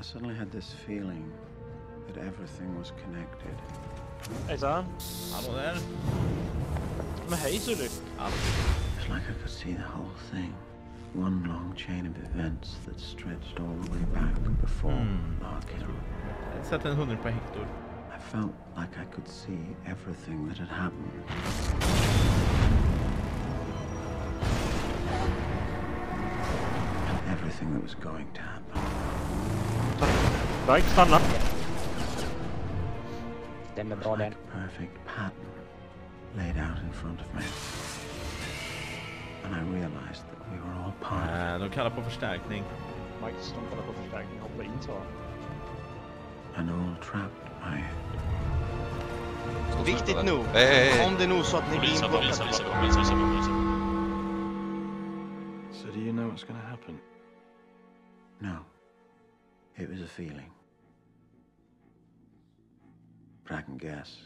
suddenly had this feeling that everything was connected. Hejsan. Hallå där. Men hej Sully. It's like I could see the whole thing. One long chain of events that stretched all the way back before Larkin. Sätt en 100 på Hector. I felt like I could see everything that had happened. And everything that was going to happen. Väg, stanna. Den är It bra was den. like a perfect pattern laid out in front of me. And I realized that we were all part of it. De kallar på förstärkning. Mike, de kollar på förstärkning. Hoppa in, så. And all trapped by it. Viktigt nog. Om det nog så att ni blir inblockade. So do you know what's going to happen? No. It was a feeling. But I can guess.